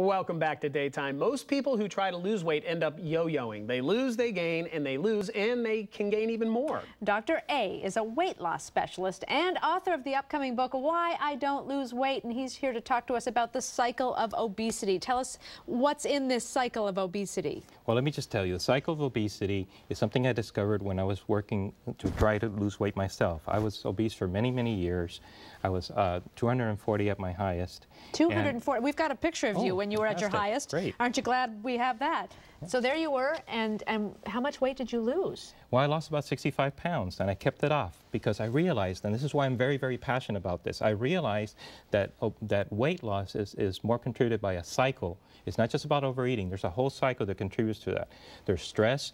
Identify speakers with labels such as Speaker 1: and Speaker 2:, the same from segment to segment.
Speaker 1: Welcome back to Daytime. Most people who try to lose weight end up yo-yoing. They lose, they gain, and they lose, and they can gain even more.
Speaker 2: Dr. A is a weight loss specialist and author of the upcoming book, Why I Don't Lose Weight, and he's here to talk to us about the cycle of obesity. Tell us what's in this cycle of obesity.
Speaker 3: Well, let me just tell you, the cycle of obesity is something I discovered when I was working to try to lose weight myself. I was obese for many, many years. I was 240 at my highest.
Speaker 2: 240. We've got a picture of you when you were at your
Speaker 3: fantastic.
Speaker 2: highest.
Speaker 3: Great.
Speaker 2: Aren't you glad we have that? Yeah. So there you were, and how much weight did you lose?
Speaker 3: Well, I lost about 65 pounds, and I kept it off because I realized, and this is why I'm very, very passionate about this, I realized that, that weight loss is more contributed by a cycle. It's not just about overeating. There's a whole cycle that contributes to that. There's stress,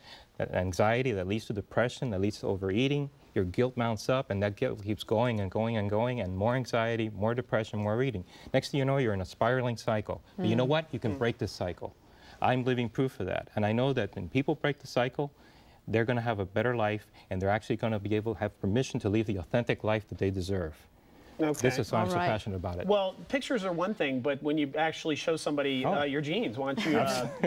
Speaker 3: anxiety that leads to depression, that leads to overeating. Your guilt mounts up, and that guilt keeps going and going and going, and more anxiety, more depression, more eating. Next thing you know, you're in a spiraling cycle. But you know what? You can break this cycle. I'm living proof of that. And I know that when people break the cycle, they're going to have a better life, and they're actually going to be able to have permission to live the authentic life that they deserve.
Speaker 1: Okay.
Speaker 3: This is why I'm so passionate about it.
Speaker 1: Well, pictures are one thing, but when you actually show somebody your jeans, why don't you,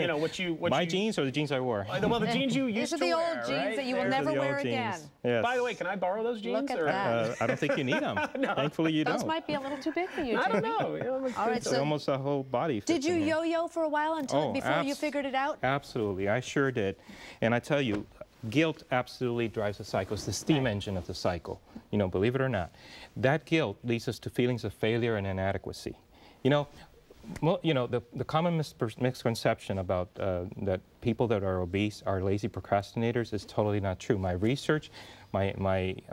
Speaker 1: you know,
Speaker 3: My jeans or the jeans I wore?
Speaker 1: Well, the jeans you used
Speaker 2: to
Speaker 1: wear,
Speaker 2: These are the old jeans that you will never wear again.
Speaker 3: Yes.
Speaker 1: By the way, can I borrow those jeans?
Speaker 2: Look at that.
Speaker 3: I don't think you need them.
Speaker 1: No.
Speaker 3: Thankfully, you don't.
Speaker 2: Those might be a little too big for you,
Speaker 1: I don't
Speaker 2: Jamie.
Speaker 1: know.
Speaker 2: All right, so
Speaker 3: almost a whole body.
Speaker 2: Did you yo-yo for a while before you figured it out?
Speaker 3: Absolutely, I sure did. And I tell you, guilt absolutely drives the cycle. It's the steam engine of the cycle, you know, believe it or not. That guilt leads us to feelings of failure and inadequacy. You know, the common misconception about that people that are obese are lazy procrastinators is totally not true. My research, my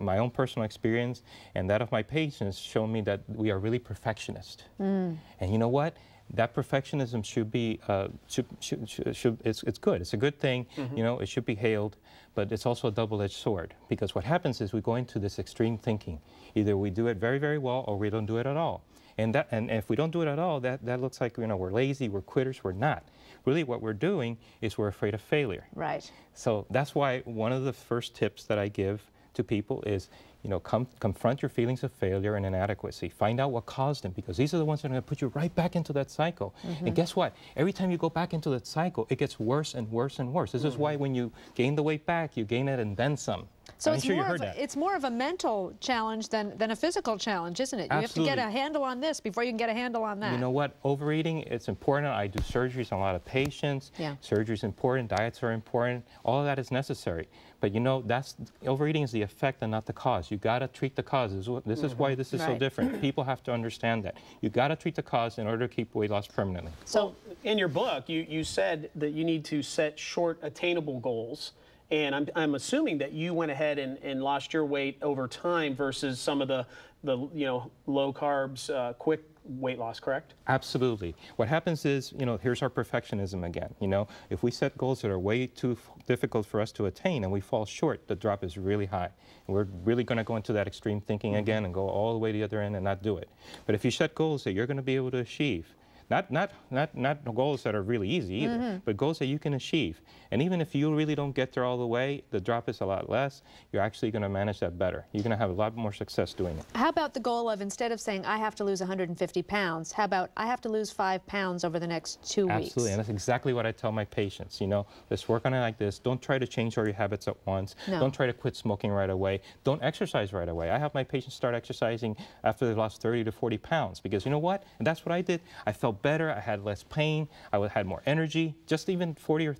Speaker 3: own personal experience, and that of my patients show me that we are really perfectionists. And you know what? That perfectionism should be, it's good. It's a good thing, you know, it should be hailed, but it's also a double-edged sword, because what happens is we go into this extreme thinking. Either we do it very, very well, or we don't do it at all. And if we don't do it at all, that looks like, you know, we're lazy, we're quitters, we're not. Really what we're doing is we're afraid of failure.
Speaker 2: Right.
Speaker 3: So that's why one of the first tips that I give to people is, you know, confront your feelings of failure and inadequacy. Find out what caused them, because these are the ones that are going to put you right back into that cycle. And guess what? Every time you go back into that cycle, it gets worse and worse and worse. This is why when you gain the weight back, you gain it and then some.
Speaker 2: So it's more of a mental challenge than a physical challenge, isn't it? You
Speaker 3: Absolutely.
Speaker 2: have to get a handle on this before you can get a handle on that.
Speaker 3: You know what? Overeating, it's important. I do surgeries on a lot of patients.
Speaker 2: Yeah.
Speaker 3: Surgery is important. Diets are important. All of that is necessary. But you know, overeating is the effect and not the cause. You got to treat the cause. This is why this is so different. People have to understand that. You got to treat the cause in order to keep weight loss permanently.
Speaker 1: So in your book, you said that you need to set short, attainable goals. And I'm assuming that you went ahead and lost your weight over time versus some of the you know, low carbs, quick weight loss, correct?
Speaker 3: Absolutely. What happens is, you know, here's our perfectionism again. You know, if we set goals that are way too difficult for us to attain and we fall short, the drop is really high. And we're really going to go into that extreme thinking again and go all the way to the other end and not do it. But if you set goals that you're going to be able to achieve, not goals that are really easy either, but goals that you can achieve. And even if you really don't get there all the way, the drop is a lot less, you're actually going to manage that better. You're going to have a lot more success doing it.
Speaker 2: How about the goal of, instead of saying, I have to lose 150 pounds, how about, I have to lose 5 pounds over the next 2 weeks?
Speaker 3: Absolutely, and that's exactly what I tell my patients. You know, let's work on it like this. Don't try to change all your habits at once.
Speaker 2: No.
Speaker 3: Don't try to quit smoking right away. Don't exercise right away. I have my patients start exercising after they lost 30 to 40 pounds, because you know what? And that's what I did. I felt better, I had less pain, I had more energy. Just even 30 or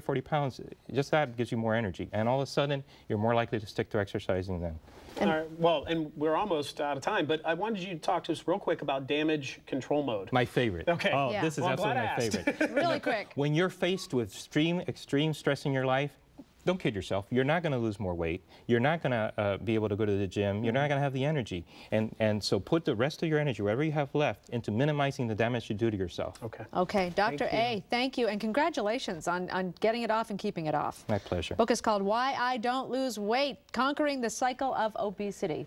Speaker 3: 40 pounds, just that gives you more energy. And all of a sudden, you're more likely to stick to exercising then.
Speaker 1: All right, well, and we're almost out of time, but I wanted you to talk to us real quick about damage control mode.
Speaker 3: My favorite.
Speaker 1: Okay.
Speaker 3: Oh, this is absolutely my favorite.
Speaker 2: Really quick.
Speaker 3: When you're faced with extreme stress in your life, don't kid yourself. You're not going to lose more weight. You're not going to be able to go to the gym. You're not going to have the energy. And so put the rest of your energy, whatever you have left, into minimizing the damage you do to yourself.
Speaker 1: Okay.
Speaker 2: Okay, Dr. A, thank you, and congratulations on getting it off and keeping it off.
Speaker 3: My pleasure.
Speaker 2: Book is called Why I Don't Lose Weight, Conquering the Cycle of Obesity.